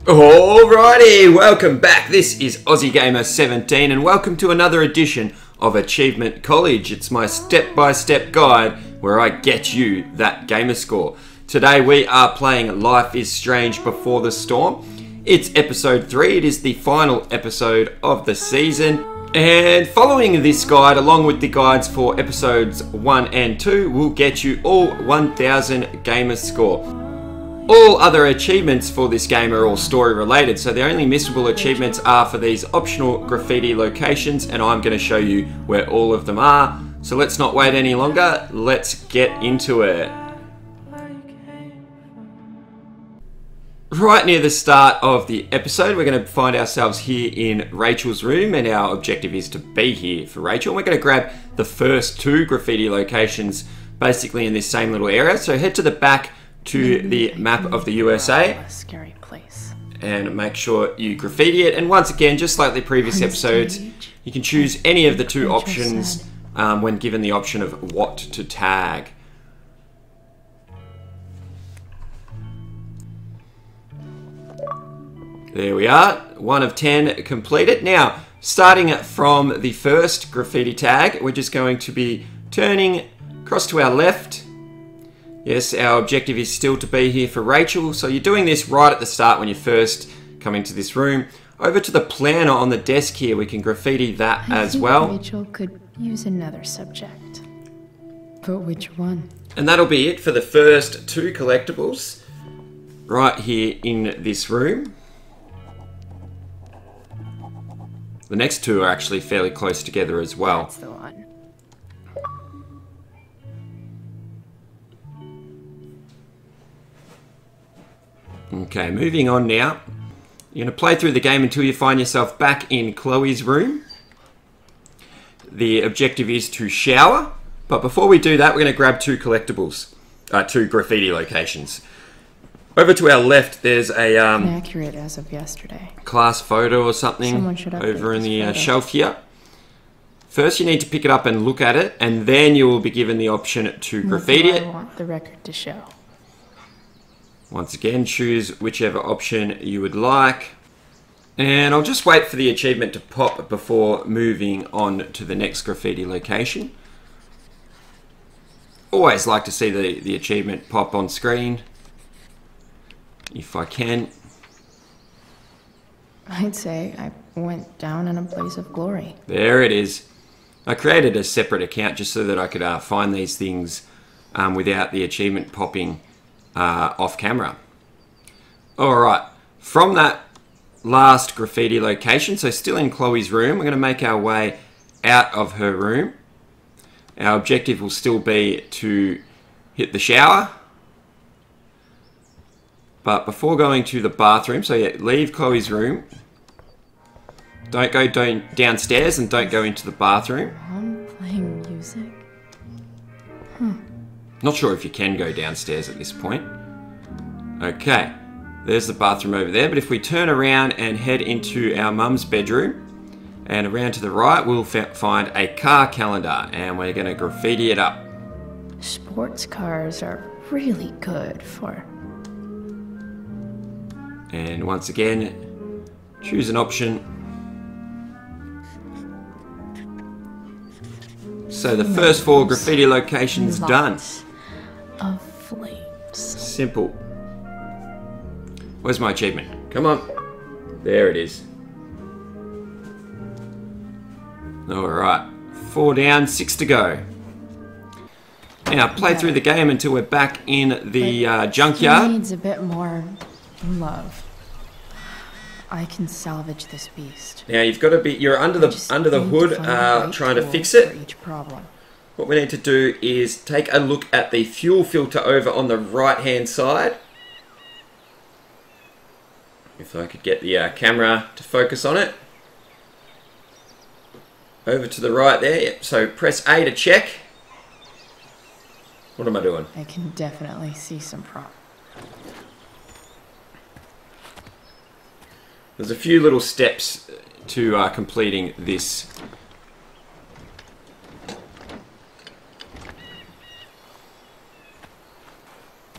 Alrighty, welcome back. This is Aussie Gamer 17 and welcome to another edition of Achievement College. It's my step-by-step guide where I get you that gamer score. Today we are playing Life is Strange Before the Storm. It's episode 3. It is the final episode of the season. And following this guide, along with the guides for episodes 1 and 2, will get you all 1000 gamer score. All other achievements for this game are all story related, so the only missable achievements are for these optional graffiti locations, and I'm going to show you where all of them are. So let's not wait any longer, let's get into it. Right near the start of the episode, we're going to find ourselves here in Rachel's room, and our objective is to be here for Rachel. We're going to grab the first 2 graffiti locations basically in this same little area, so head to the back to the map of the USA. A scary place. And make sure you graffiti it. And once again, just like the previous episodes, you can choose any of the 2 options when given the option of what to tag. There we are, 1 of 10 completed. Now, starting from the first graffiti tag, we're just going to be turning across to our left. Yes, our objective is still to be here for Rachel, so you're doing this right at the start when you first come into this room. Over to the planner on the desk here, we can graffiti that as well. Rachel could use another subject. But which one? And that'll be it for the first 2 collectibles right here in this room. The next 2 are actually fairly close together as well. That's the one. Okay, moving on now. You're going to play through the game until you find yourself back in Chloe's room. The objective is to shower, but before we do that, we're going to grab 2 collectibles, 2 graffiti locations. Over to our left, there's a Inaccurate as of yesterday. class photo or something over in the shelf here. First, you need to pick it up and look at it, and then you will be given the option to graffiti it. I want the record to show. Once again, choose whichever option you would like. And I'll just wait for the achievement to pop before moving on to the next graffiti location. Always like to see the achievement pop on screen, if I can. I'd say I went down in a blaze of glory. There it is. I created a separate account just so that I could find these things without the achievement popping off camera. Alright, from that last graffiti location, so still in Chloe's room, we're going to make our way out of her room. Our objective will still be to hit the shower. But before going to the bathroom, so yeah, leave Chloe's room. Don't go downstairs and don't go into the bathroom. I'm playing music? Not sure if you can go downstairs at this point. Okay, there's the bathroom over there, but if we turn around and head into our mum's bedroom, and around to the right, we'll find a car calendar, and we're going to graffiti it up. Sports cars are really good for... And once again, choose an option. So the first 4 graffiti locations done. Of flames. Simple. Where's my achievement? Come on. There it is. Alright. 4 down, 6 to go. Now, play through the game until we're back in the junkyard. He needs a bit more love. I can salvage this beast. Now, you've got to be... You're under the hood trying to fix it. For each problem. What we need to do is take a look at the fuel filter over on the right-hand side. If I could get the camera to focus on it. Over to the right there. Yep. So press A to check. What am I doing? I can definitely see some problems. There's a few little steps to completing this.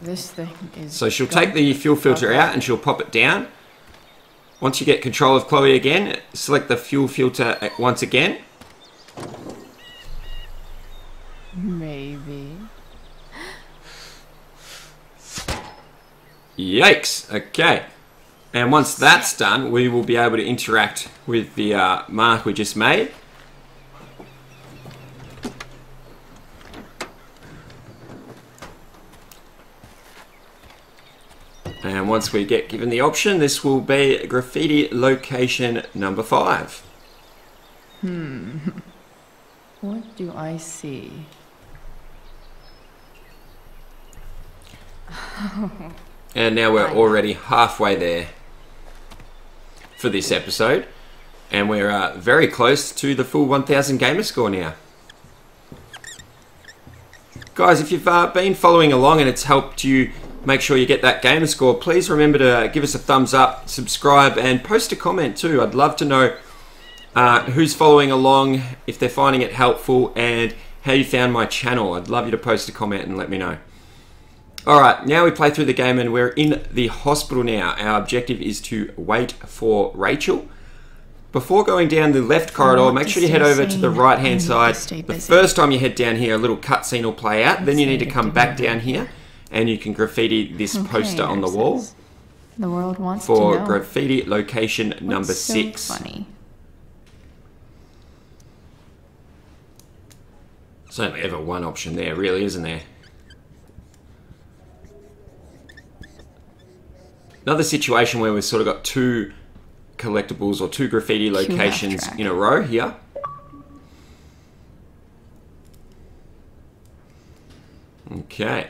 This thing is... So she'll take the fuel filter out and she'll pop it down. Once you get control of Chloe again, select the fuel filter once again. Maybe. Yikes. Okay. And once that's done, we will be able to interact with the mark we just made. And once we get given the option, this will be graffiti location number 5. What do I see? And now we're already halfway there for this episode. And we're very close to the full 1000 gamer score now. Guys, if you've been following along and it's helped you make sure you get that gamer score, please remember to give us a thumbs up, subscribe, and post a comment too. I'd love to know who's following along, if they're finding it helpful, and how you found my channel. I'd love you to post a comment and let me know. Alright, now we play through the game and we're in the hospital now. Our objective is to wait for Rachel. Before going down the left corridor, make sure you head over to the right hand side. The first time you head down here, a little cutscene will play out. Then you need to come back down here and you can graffiti this poster on the wall. The world wants for to know. graffiti location number 6. So funny. There's only ever one option there, really, isn't there? Another situation where we've sort of got 2 collectibles or 2 graffiti locations in a row here. Okay.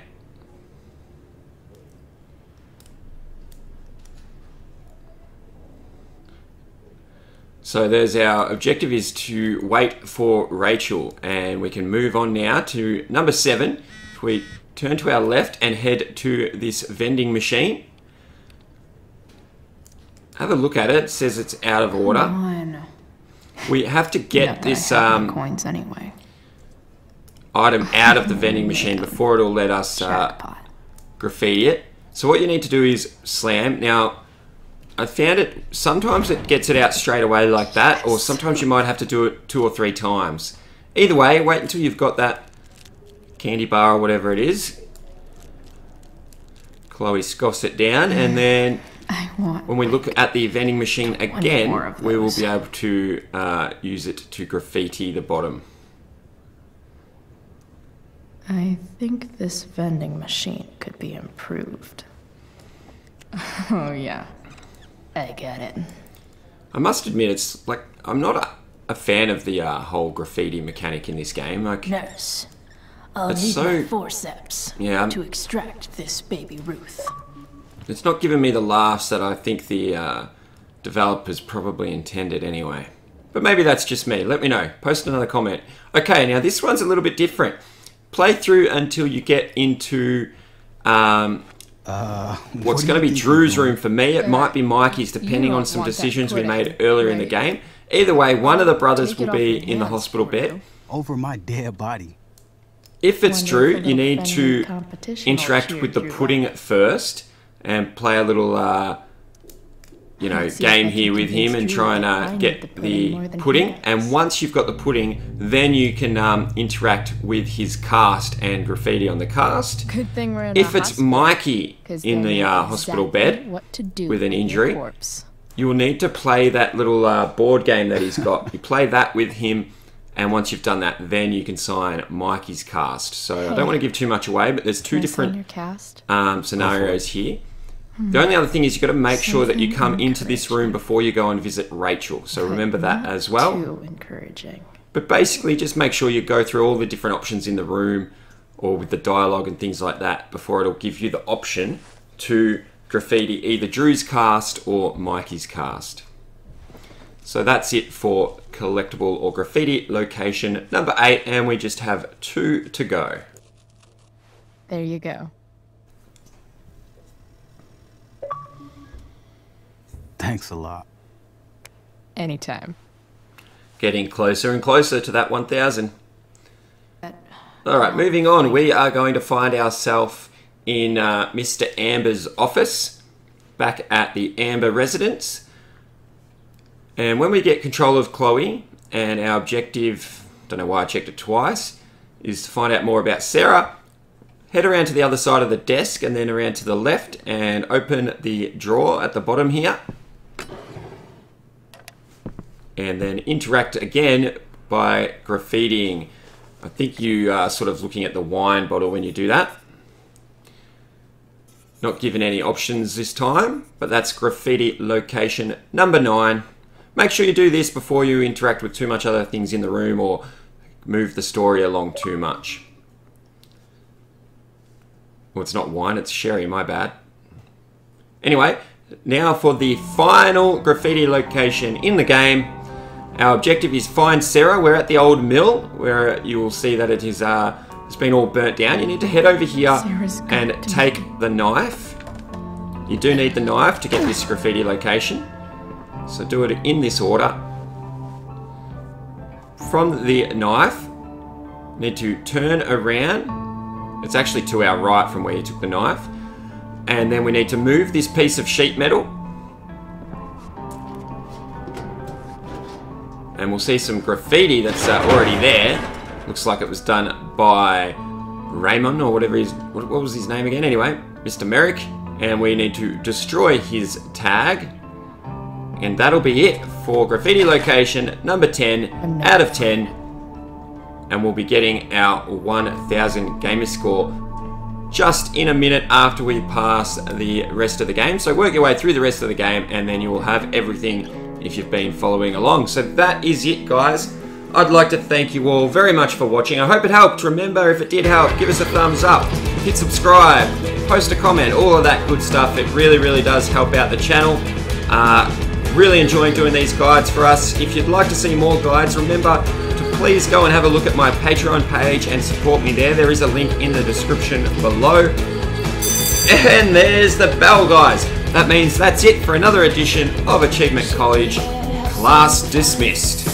So there's our objective is to wait for Rachel, and we can move on now to number 7. If we turn to our left and head to this vending machine. Have a look at it. It says it's out of order. Come on. We have to get this coins anyway. item out of the vending machine before it'll let us graffiti it. So what you need to do is slam. Now, I found it, sometimes it gets it out straight away like that, or sometimes you might have to do it 2 or 3 times. Either way, wait until you've got that candy bar or whatever it is. Chloe scoffs it down, and then when we look at the vending machine again, we will be able to use it to graffiti the bottom. I think this vending machine could be improved. Oh yeah, I get it. I must admit, it's like, I'm not a fan of the whole graffiti mechanic in this game. Like, Nurse, I'll need my forceps to extract this baby Ruth. It's not giving me the laughs that I think the developers probably intended anyway. But maybe that's just me. Let me know. Post another comment. Okay, now this one's a little bit different. Play through until you get into what's going to be Drew's room for me. It might be Mikey's, depending on some decisions we made earlier in the game. Either way, one of the brothers will be in the hospital bed. Over my dead body. If it's Drew, you need to interact with the pudding first and play a little, you know, game here with him and try and get the pudding. And once you've got the pudding, then you can interact with his cast and graffiti on the cast. Good thing we're in if it's Mikey in the hospital bed with an injury, you will need to play that little board game that he's got. You play that with him, and once you've done that, then you can sign Mikey's cast. So I don't want to give too much away, but there's 2 different scenarios here. The only other thing is you've got to make sure that you come into this room before you go and visit Rachel. So remember that as well. Too encouraging. But basically just make sure you go through all the different options in the room or with the dialogue and things like that before it'll give you the option to graffiti either Drew's cast or Mikey's cast. So that's it for collectible or graffiti location number 8, and we just have 2 to go. There you go. Thanks a lot. Anytime. Getting closer and closer to that 1000. Alright, moving on. We are going to find ourselves in Mr. Amber's office, back at the Amber residence. And when we get control of Chloe, and our objective, don't know why I checked it twice, is to find out more about Sarah, head around to the other side of the desk and then around to the left and open the drawer at the bottom here. And then interact again by graffitiing. I think you are sort of looking at the wine bottle when you do that. Not given any options this time, but that's graffiti location number 9. Make sure you do this before you interact with too much other things in the room or move the story along too much. Well, it's not wine, it's sherry, my bad. Anyway, now for the final graffiti location in the game. Our objective is find Sarah. We're at the old mill where you will see that it is it's been all burnt down. You need to head over here and take the knife. You do need the knife to get this graffiti location. So do it in this order. From the knife, you need to turn around. It's actually to our right from where you took the knife. And then we need to move this piece of sheet metal. And we'll see some graffiti that's already there. Looks like it was done by Raymond or whatever what was his name again? Anyway, Mr. Merrick. And we need to destroy his tag. And that'll be it for graffiti location number 10 out of 10. And we'll be getting our 1000 gamer score just in a minute after we pass the rest of the game. So work your way through the rest of the game and then you will have everything if you've been following along. So that is it, guys. I'd like to thank you all very much for watching. I hope it helped. Remember, if it did help, give us a thumbs up, hit subscribe, post a comment, all of that good stuff. It really, really does help out the channel. Really enjoying doing these guides for us. If you'd like to see more guides, remember to please go and have a look at my Patreon page and support me there. There is a link in the description below. And there's the bell, guys. That means that's it for another edition of Achievement College. Class dismissed.